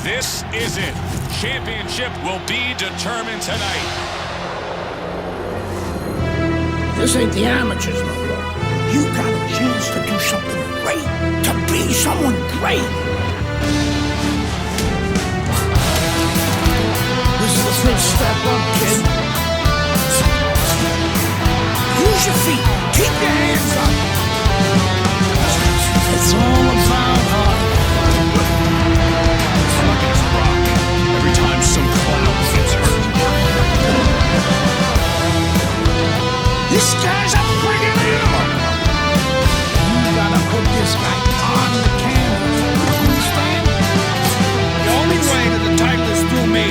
This is it. Championship will be determined tonight. This ain't the amateurs no more. You got a chance to do something great, to be someone great. This is the first step up, kid. Use your feet. Keep your hands up. It's all about heart. It's rock. Every time some clown gets hurt. This guy's a friggin' animal. You gotta put this guy on the canvas. Understand? The only way to the title is through me.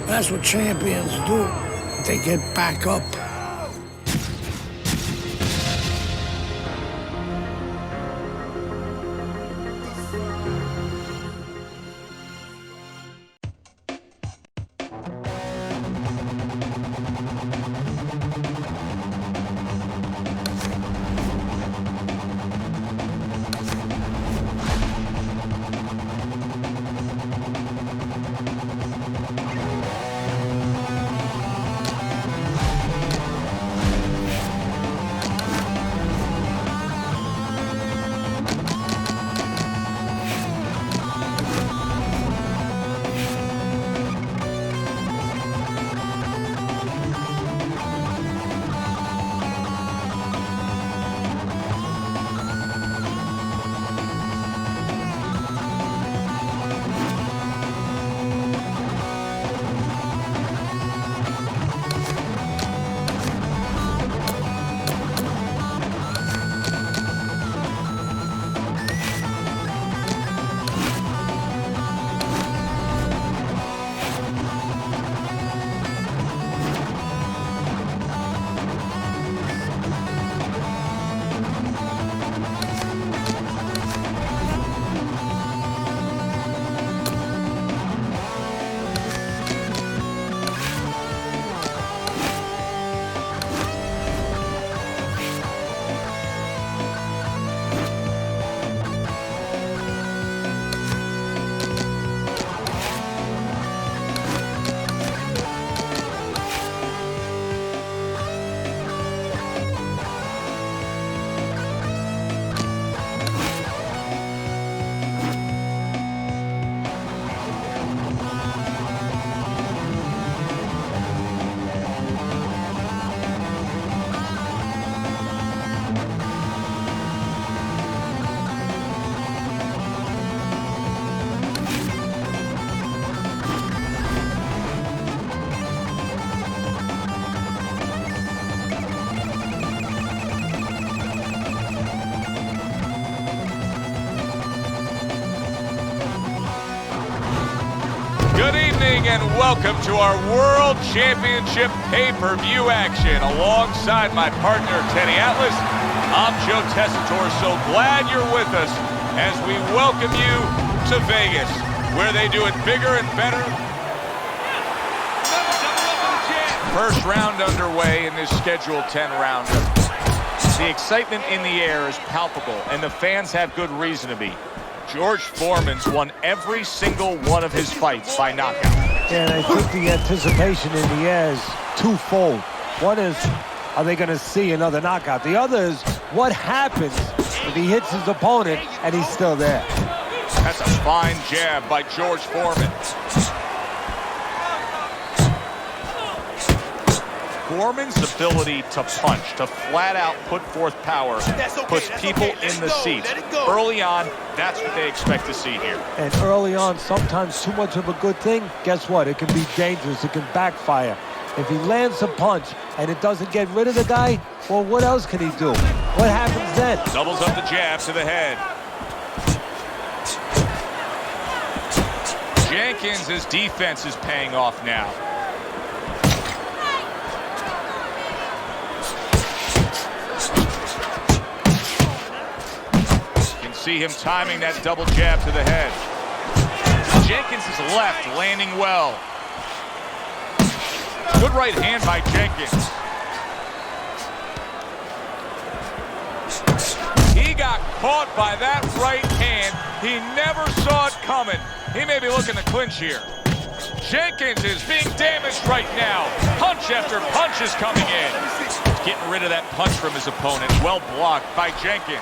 That's what champions do. They get back up. Good evening and welcome to our World Championship pay-per-view action. Alongside my partner, Teddy Atlas, I'm Joe Tessitore. So glad you're with us as we welcome you to Vegas, where they do it bigger and better. First round underway in this scheduled 10 rounder. The excitement in the air is palpable, and the fans have good reason to be. George Foreman's won every single one of his fights by knockout. And I think the anticipation in the air is twofold. One is, are they going to see another knockout? The other is, what happens if he hits his opponent and he's still there? That's a fine jab by George Foreman. Foreman's ability to punch, to flat out put forth power, puts people in the seats. Early on, that's what they expect to see here. And early on, sometimes too much of a good thing, guess what? It can be dangerous. It can backfire. If he lands a punch and it doesn't get rid of the guy, well, what else can he do? What happens then? Doubles up the jab to the head. Jenkins' defense is paying off now. See him timing that double jab to the head. Jenkins is left, landing well. Good right hand by Jenkins. He got caught by that right hand. He never saw it coming. He may be looking to clinch here. Jenkins is being damaged right now. Punch after punch is coming in. Getting rid of that punch from his opponent. Well blocked by Jenkins.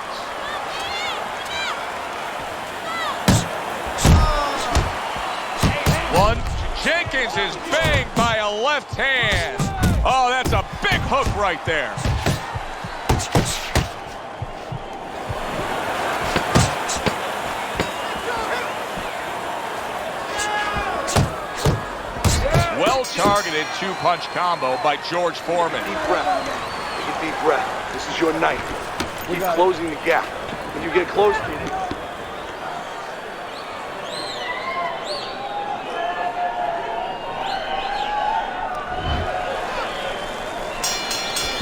One. Jenkins is banged by a left hand. Oh, that's a big hook right there. Well-targeted two-punch combo by George Foreman. Deep breath. Take a deep breath. This is your night. Keep closing the gap. When you get close,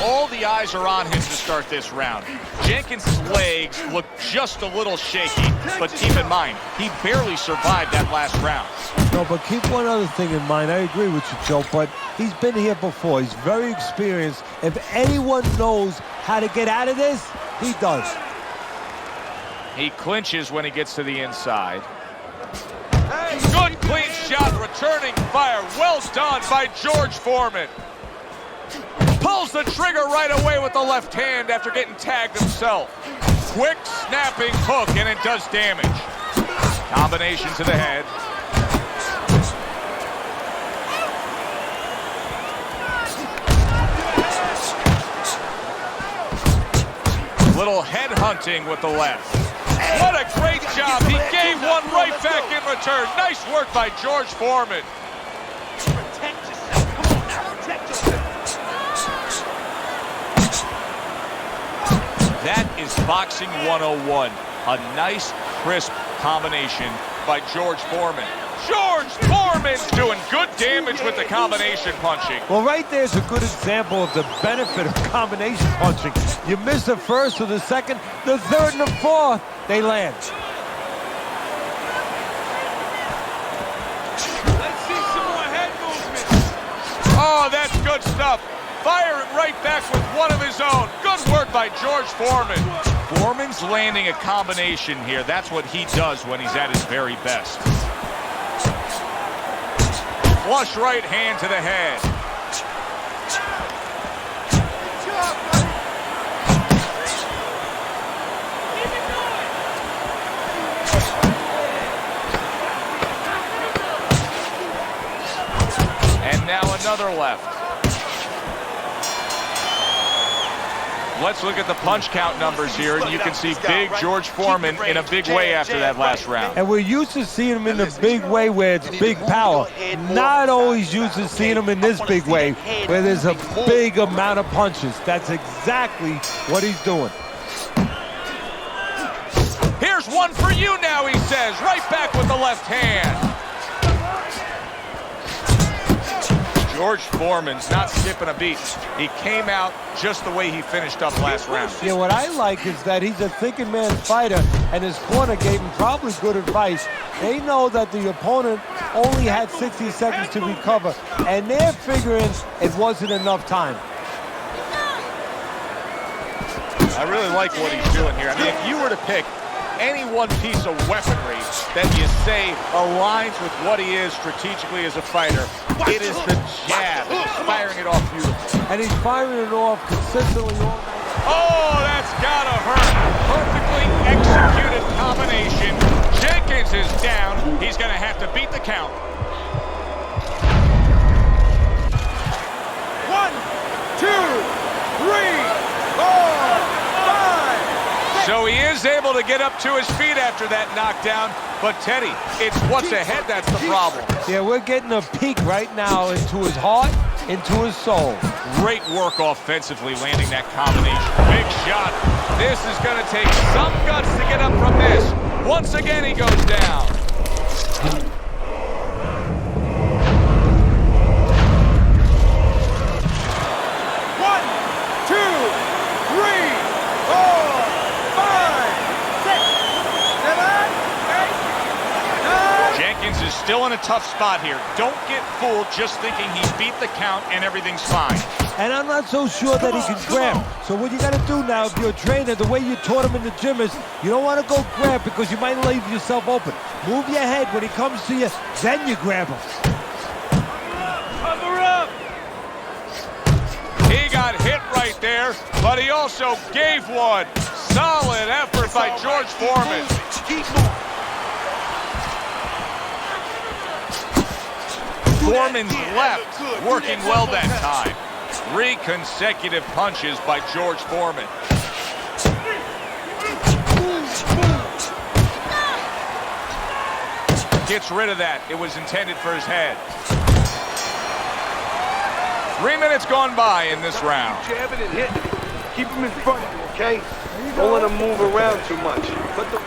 all the eyes are on him to start this round. Jenkins' legs look just a little shaky, but keep in mind, he barely survived that last round. No, but keep one other thing in mind. I agree with you, Joe, but he's been here before. He's very experienced. If anyone knows how to get out of this, he does. He clinches when he gets to the inside. Good clean shot, returning fire. Well done by George Foreman. Pulls the trigger right away with the left hand after getting tagged himself. Quick snapping hook, and it does damage. Combination to the head. Little head hunting with the left. What a great job. He gave one right back in return. Nice work by George Foreman. Protect yourself. Come on now, protect yourself. That is boxing 101. A nice, crisp combination by George Foreman. George Foreman's doing good damage with the combination punching. Well, right there's a good example of the benefit of combination punching. You miss the first or the second, the third and the fourth, they land. Let's see some more head movement. Oh, that's good stuff. Firing right back with one of his own. Good work by George Foreman. Foreman's landing a combination here. That's what he does when he's at his very best. Flush right hand to the head. And now another left. Let's look at the punch count numbers here, and you can see big George Foreman in a big way after that last round. And we're used to seeing him in the big way where it's big power. Not always used to seeing him in this big way where there's a big amount of punches. That's exactly what he's doing. Here's one for you now, he says. Right back with the left hand. George Foreman's not skipping a beat. He came out just the way he finished up last round. Yeah, what I like is that he's a thinking man fighter, and his corner gave him probably good advice. They know that the opponent only had 60 seconds to recover, and they're figuring it wasn't enough time. I really like what he's doing here. I mean, if you were to pick any one piece of weaponry that you say aligns with what he is strategically as a fighter, it is the jab. He's firing it off beautifully. And he's firing it off consistently all night. Oh, that's gotta hurt. Perfectly executed combination. Jenkins is down. He's gonna have to beat the count. 1, 2, 3, 4, 5. So he is able to get up to his feet after that knockdown. But Teddy, it's what's ahead that's the problem. Yeah, we're getting a peek right now into his heart, into his soul. Great work offensively, landing that combination. Big shot. This is going to take some guts to get up from this. Once again, he goes down. 1, 2, 3, 4, 5, 6, 7, 8, 9. Jenkins is still in a tough spot here. Don't get fooled just thinking he's beat the count and everything's fine. And I'm not so sure that he can grab. So what you got to do now, if you're a trainer, the way you taught him in the gym is you don't want to go grab because you might leave yourself open. Move your head when he comes to you, then you grab him. Cover up! He got hit right there, but he also gave one. Solid effort by George Foreman. Keep moving. Foreman's left working well that time. 3 consecutive punches by George Foreman. Gets rid of that. It was intended for his head. 3 minutes gone by in this round. Keep jabbing and hitting. Keep him in front of you, okay? Don't let him move around too much. Let the...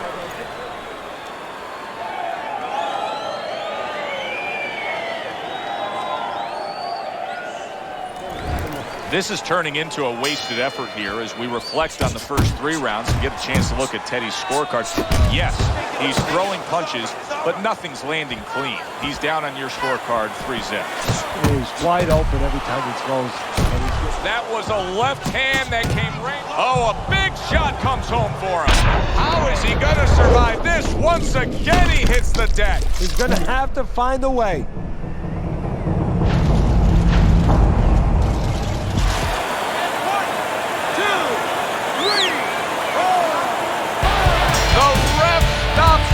This is turning into a wasted effort here as we reflect on the first 3 rounds and get a chance to look at Teddy's scorecard. Yes, he's throwing punches, but nothing's landing clean. He's down on your scorecard 3-zip. He's wide open every time he throws. That was a left hand that came right. Oh, a big shot comes home for him. How is he going to survive this? Once again, he hits the deck. He's going to have to find a way.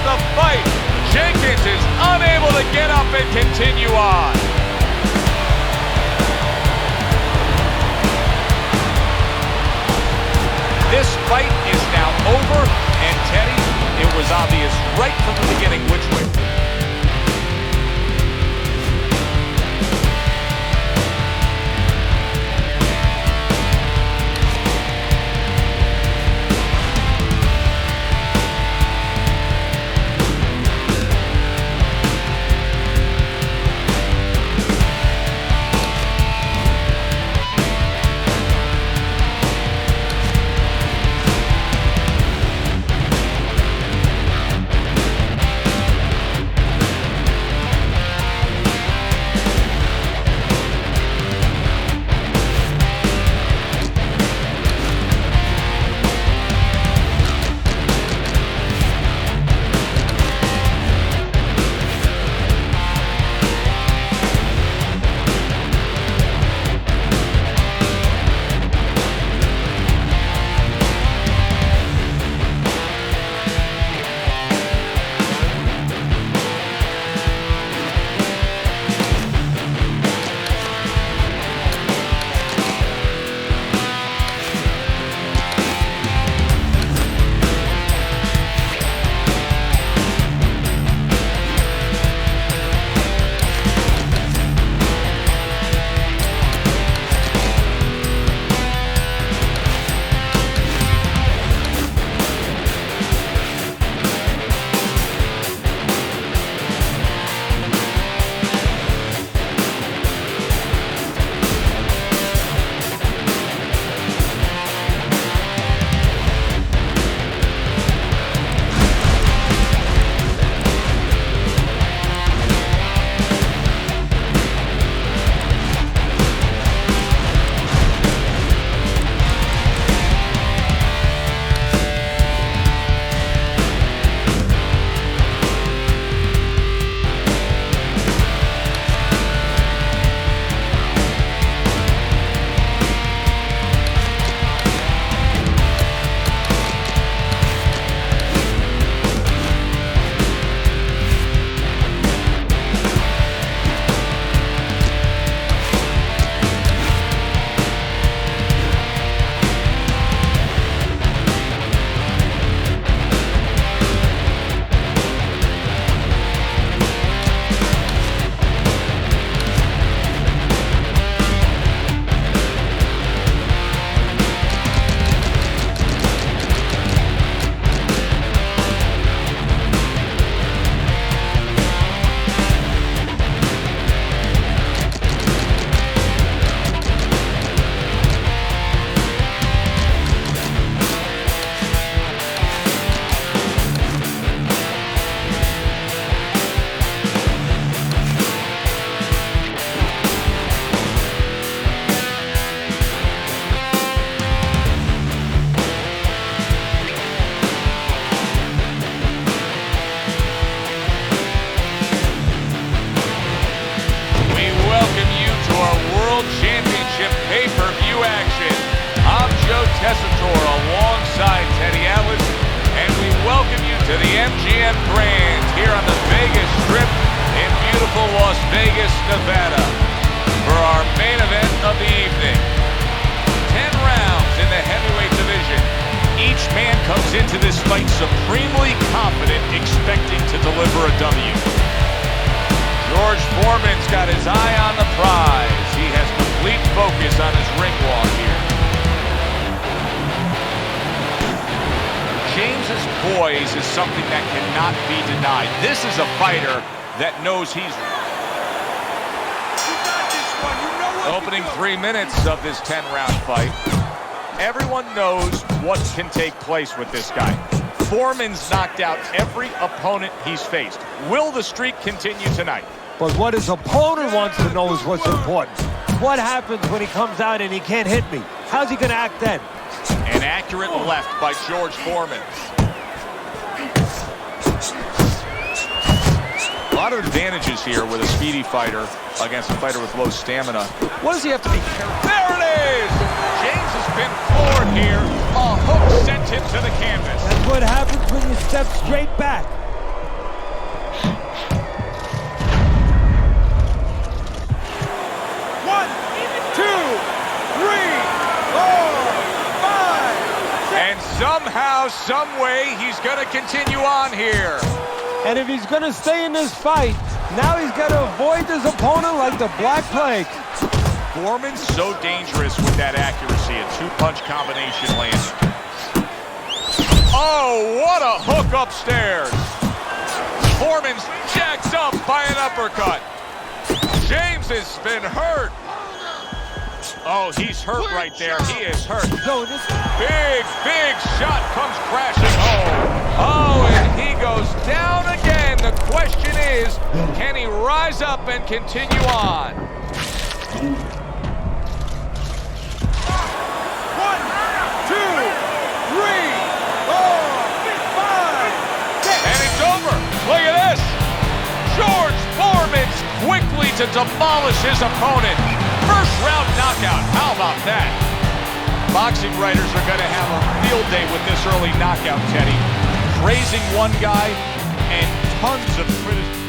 The fight. Jenkins is unable to get up and continue on. This fight is now over, and Teddy, it was obvious right from the beginning which way. Las Vegas, Nevada, for our main event of the evening. 10 rounds in the heavyweight division. Each man comes into this fight supremely confident, expecting to deliver a W. George Foreman's got his eye on the prize. He has complete focus on his ring walk here. James's poise is something that cannot be denied. This is a fighter that knows he's... Opening 3 minutes of this 10-round fight. Everyone knows what can take place with this guy. Foreman's knocked out every opponent he's faced. Will the streak continue tonight? But what his opponent wants to know is what's important. What happens when he comes out and he can't hit me? How's he going to act then? An accurate left by George Foreman. A lot of advantages here with a speedy fighter against a fighter with low stamina. What does he have to be careful? There it is! James has been floored here. A hook sent him to the canvas. That's what happens when you step straight back. One, two, three, four, five, six. And somehow, some way, he's going to continue on here. And if he's going to stay in this fight, now he's got to avoid his opponent like the Black Plague. Foreman's so dangerous with that accuracy. A two-punch combination lands. Oh, what a hook upstairs. Foreman's jacks up by an uppercut. James has been hurt. Oh, he's hurt right there. He is hurt. Big shot comes crashing home. Oh, and he goes down again. The question is, can he rise up and continue on? One, two, three, four, five, six. And it's over. Look at this. George Foreman's quickly to demolish his opponent. First round knockout. How about that? Boxing writers are going to have a field day with this early knockout, Teddy. Praising one guy and tons of criticism.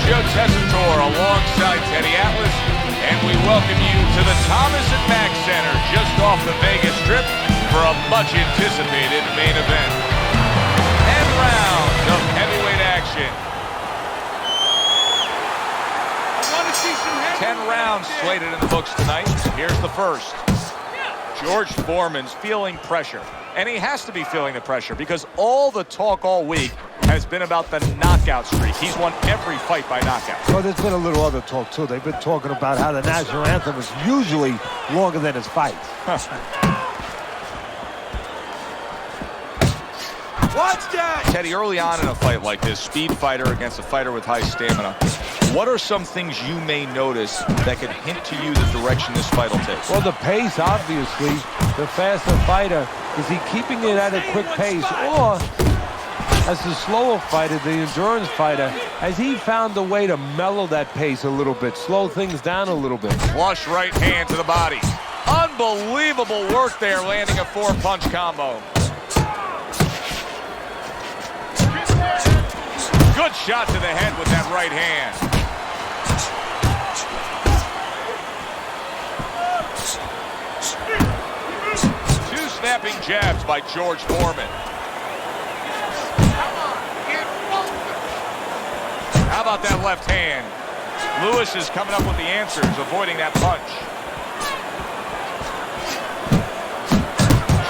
Joe Tessitore alongside Teddy Atlas, And we welcome you to the Thomas & Mack Center, just off the Vegas Strip, for a much-anticipated main event. 10 rounds of heavyweight action. 10 rounds slated in the books tonight. Here's the first. George Foreman's feeling pressure. And he has to be feeling the pressure because all the talk all week has been about the knockout streak. He's won every fight by knockout. Well, there's been a little other talk, too. They've been talking about how the national anthem is usually longer than his fights. Watch that! Teddy, early on in a fight like this, speed fighter against a fighter with high stamina, what are some things you may notice that could hint to you the direction this fight will take? Well, the pace, obviously. The faster fighter, is he keeping it at a quick pace? Or, as the slower fighter, the endurance fighter, has he found a way to mellow that pace a little bit, slow things down a little bit? Flush right hand to the body. Unbelievable work there, landing a 4-punch combo. Good shot to the head with that right hand. Two snapping jabs by George Foreman. How about that left hand? Lewis is coming up with the answers, avoiding that punch.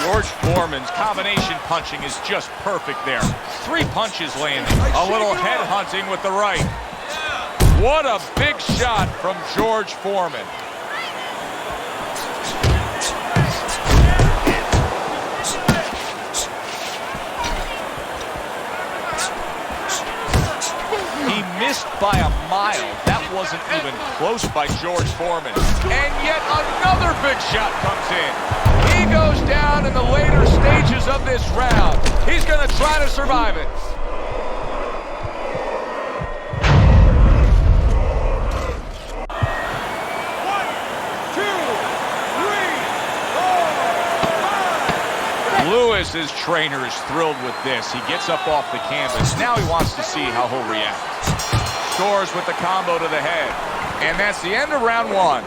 George Foreman's combination punching is just perfect there. 3 punches landing. A little head hunting with the right. What a big shot from George Foreman. He missed by a mile. That wasn't even close by George Foreman. And yet another big shot comes in. He goes down in the later stages of this round. He's going to try to survive it. Lewis's trainer is thrilled with this. He gets up off the canvas. Now he wants to see how he'll react. Scores with the combo to the head. And that's the end of round 1.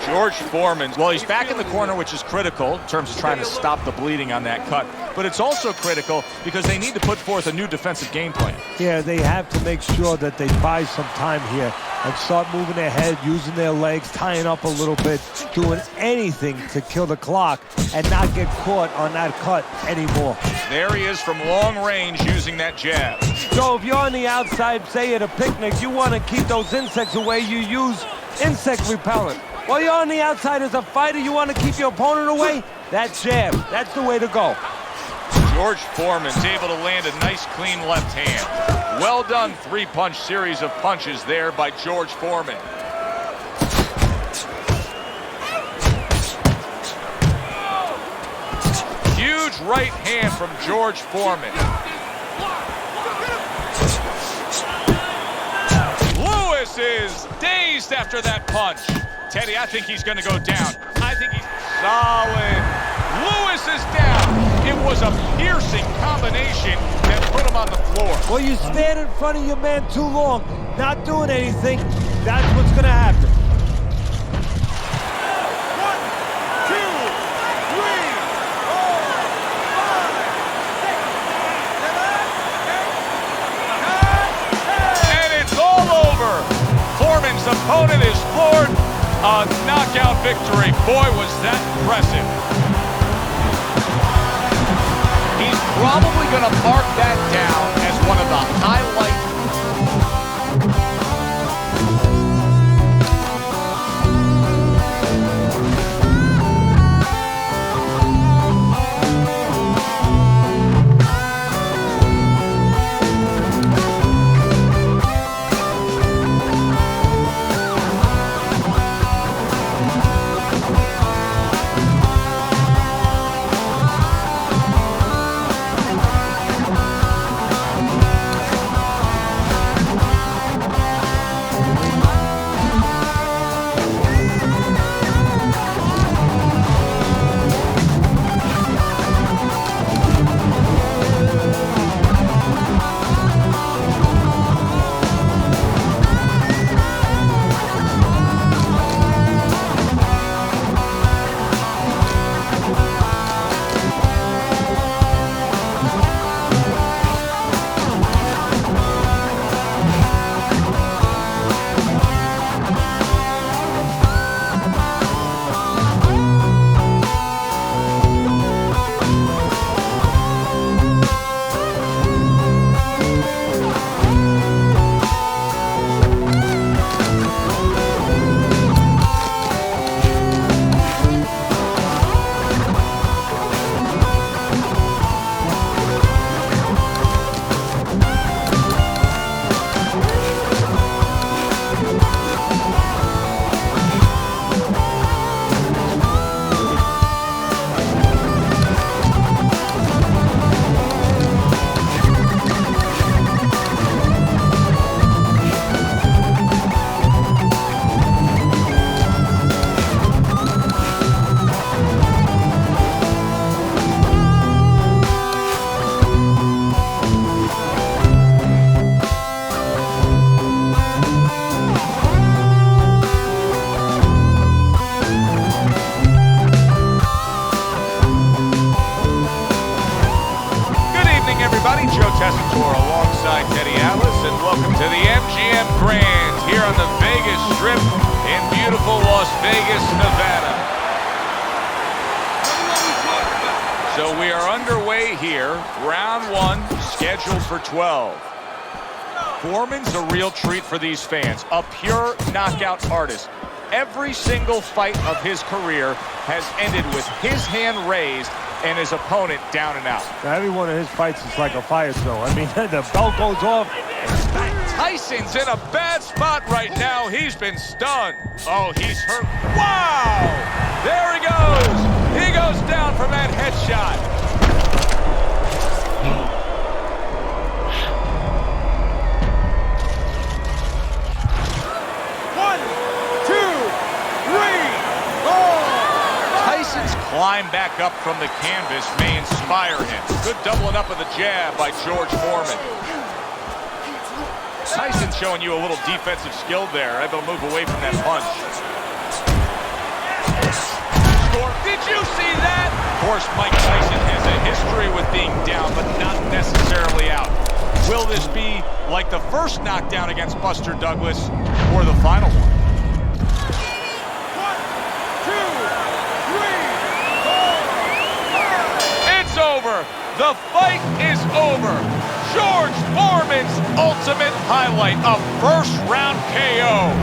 George Foreman, well, he's back in the corner, which is critical in terms of trying to stop the bleeding on that cut. But it's also critical because they need to put forth a new defensive game plan. Yeah, they have to make sure that they buy some time here and start moving their head, using their legs, tying up a little bit, doing anything to kill the clock and not get caught on that cut anymore. There he is from long range using that jab. So if you're on the outside, say at a picnic, you want to keep those insects away, you use insect repellent. While you're on the outside as a fighter, you want to keep your opponent away, that jab, that's the way to go. George Foreman's able to land a nice clean left hand. Well done 3-punch series of punches there by George Foreman. Huge right hand from George Foreman. Lewis is dazed after that punch. Teddy, I think he's going to go down. I think he's solid. Lewis is down. It was a piercing combination that put him on the floor. Well, you stand in front of your man too long, not doing anything, that's what's going to happen. 1, 2, 3, 4, 5, 6, 7, 8, 9, 10. And it's all over. Foreman's opponent is floored. A knockout victory. Boy, was that impressive. He's probably going to mark that down as one of the highlights. Strip in beautiful Las Vegas, Nevada. So we are underway here. Round 1, scheduled for 12. Foreman's a real treat for these fans, a pure knockout artist. Every single fight of his career has ended with his hand raised and his opponent down and out. Now, every one of his fights is like a fire show. I mean, the belt goes off. Tyson's in a bad spot right now. He's been stunned. Oh, he's hurt. Wow! There he goes. He goes down from that headshot. Tyson's climb back up from the canvas may inspire him. Good doubling up of the jab by George Foreman. Tyson's showing you a little defensive skill there, able to move away from that punch. Score. Did you see that? Of course, Mike Tyson has a history with being down, but not necessarily out. Will this be like the first knockdown against Buster Douglas or the final one? It's over. The fight is over. George Foreman's ultimate highlight, a first-round KO.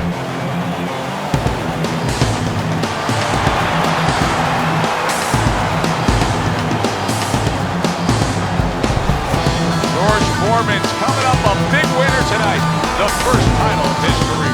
George Foreman's coming up a big winner tonight, the first title of his career.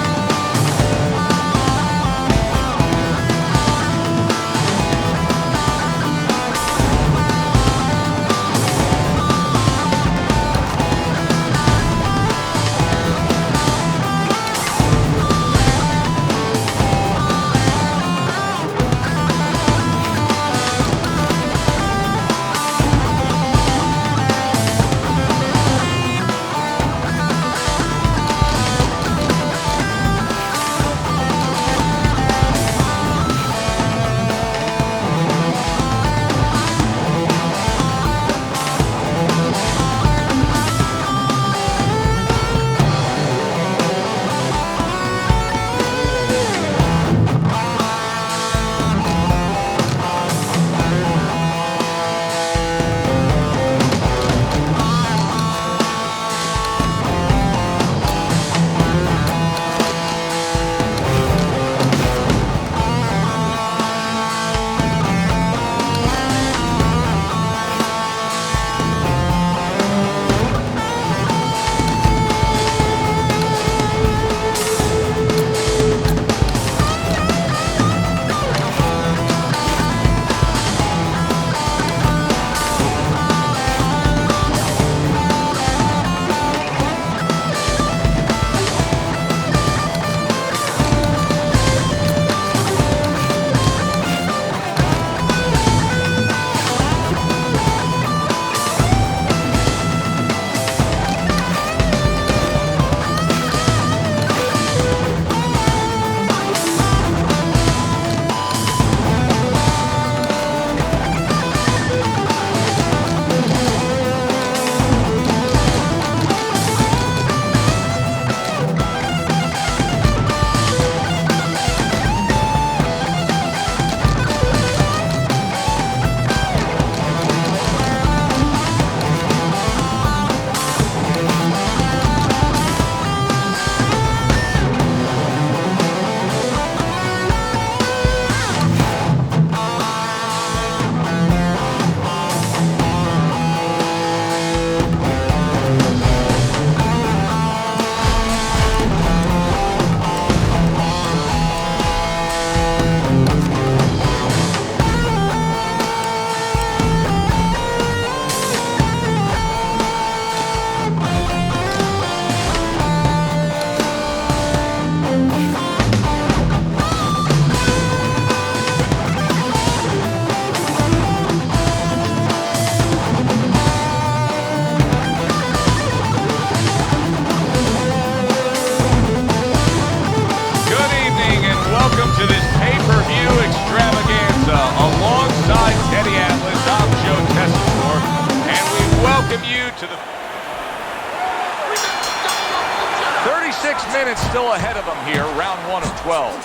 minutes still ahead of him here, round 1 of 12.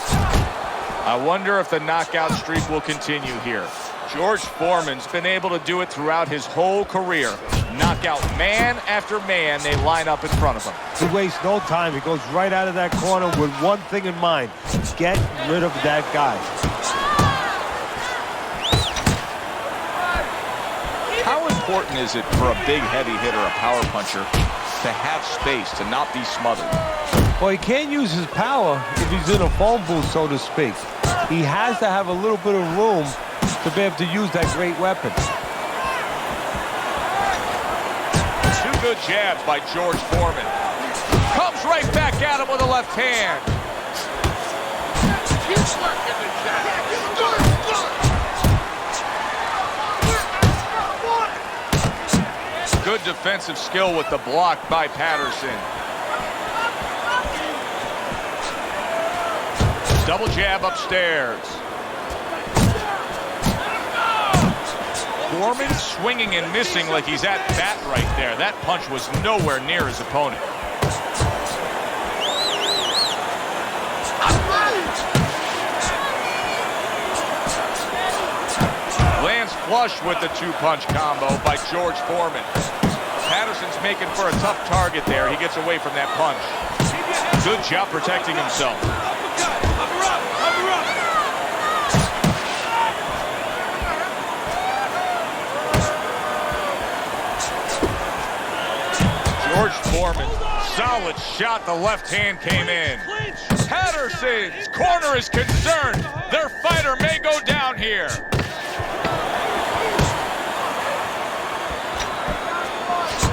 I wonder if the knockout streak will continue here. George Foreman's been able to do it throughout his whole career. Knock out man after man, they line up in front of him. He wastes no time. He goes right out of that corner with one thing in mind. Get rid of that guy. How important is it for a big, heavy hitter, a power puncher, to have space, to not be smothered? Well, he can't use his power if he's in a phone booth, so to speak. He has to have a little bit of room to be able to use that great weapon. Two good jabs by George Foreman. Comes right back at him with a left hand. Good defensive skill with the block by Patterson. Double jab upstairs. Foreman swinging and missing like he's at bat right there. That punch was nowhere near his opponent. Lands flush with the two-punch combo by George Foreman. Patterson's making for a tough target there. He gets away from that punch. Good job protecting himself. George Foreman, solid shot. The left hand came in. Patterson's corner is concerned. Their fighter may go down here.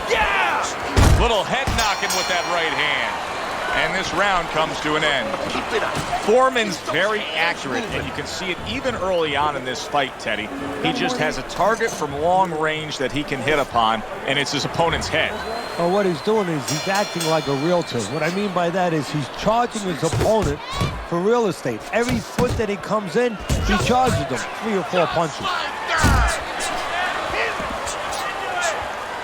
Yeah! Little head knocking with that right hand. And this round comes to an end. Foreman's very accurate, and you can see it even early on in this fight, Teddy. He just has a target from long range that he can hit upon, and it's his opponent's head. Well, what he's doing is he's acting like a realtor. What I mean by that is he's charging his opponent for real estate. Every foot that he comes in, he charges them 3 or 4 punches.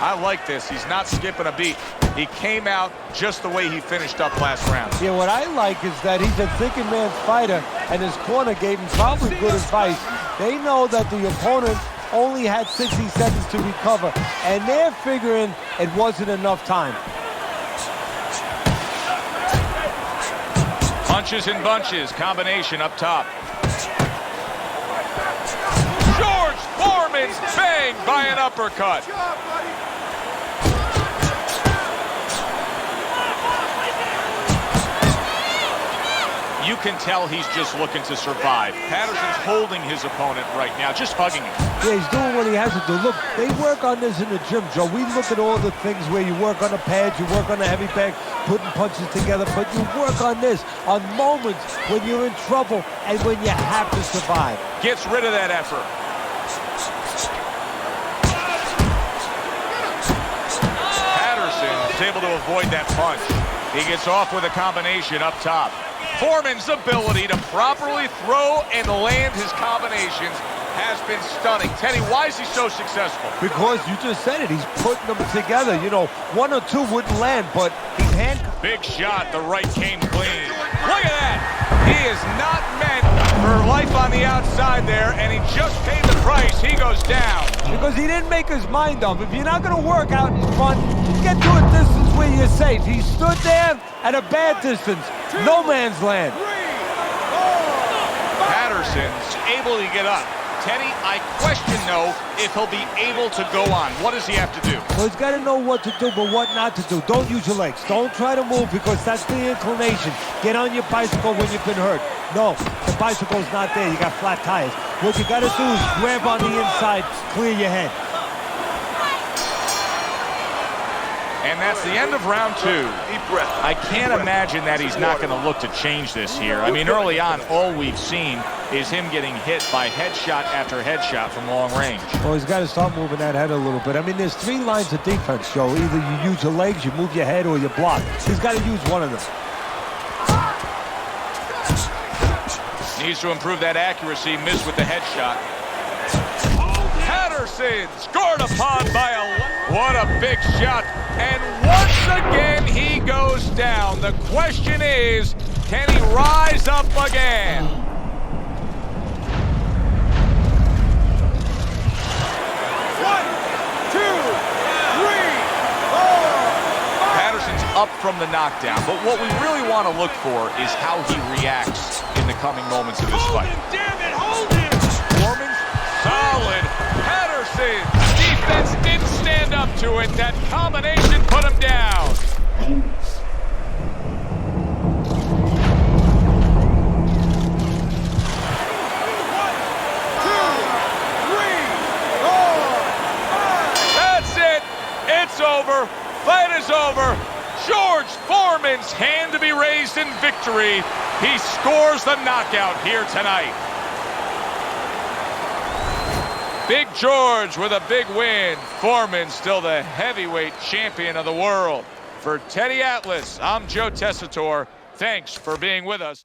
I like this. He's not skipping a beat. He came out just the way he finished up last round. Yeah, what I like is that he's a thinking man's fighter, and his corner gave him probably good advice. They know that the opponent only had 60 seconds to recover, and they're figuring it wasn't enough time. Punches and bunches, combination up top. George Foreman's banged by an uppercut. You can tell he's just looking to survive. Patterson's holding his opponent right now, just hugging him. Yeah, he's doing what he has to do. Look, they work on this in the gym, Joe. We look at all the things where you work on the pads, you work on the heavy bag, putting punches together, but you work on this on moments when you're in trouble and when you have to survive. Gets rid of that effort. Patterson is able to avoid that punch. He gets off with a combination up top. Foreman's ability to properly throw and land his combinations has been stunning. Teddy, why is he so successful? Because you just said it. He's putting them together. You know, 1 or 2 wouldn't land, but he's handcuffed. Big shot. The right came clean. Look at that. He is not meant for life on the outside there, and he just paid the price. He goes down. Because he didn't make his mind up. If you're not going to work out in front, get to a distance where you're safe. He stood there at a bad distance. No man's land. Patterson's able to get up. Teddy, I question, though, if he'll be able to go on. What does he have to do? Well, he's got to know what to do, but what not to do. Don't use your legs. Don't try to move because that's the inclination. Get on your bicycle when you've been hurt. No, the bicycle's not there. You got flat tires. What you got to do is grab on the inside, clear your head. And that's the end of round 2. Deep breath. I can't imagine that he's not going to look to change this here. I mean, early on, all we've seen is him getting hit by headshot after headshot from long range. Well, he's got to start moving that head a little bit. I mean, there's 3 lines of defense, Joe. Either you use your legs, you move your head, or you block. He's got to use one of them. Needs to improve that accuracy. Missed with the headshot. Patterson scored upon by a... What a big shot. And once again, he goes down. The question is, can he rise up again? Patterson's up from the knockdown, but what we really want to look for is how he reacts in the coming moments of this fight. Damn it, hold him! Foreman, solid. Patterson, defense didn't stand up to it. That combination put him down. That's it. It's over. Fight is over. George Foreman's hand to be raised in victory. He scores the knockout here tonight. Big George with a big win. Foreman still the heavyweight champion of the world. For Teddy Atlas, I'm Joe Tessitore. Thanks for being with us.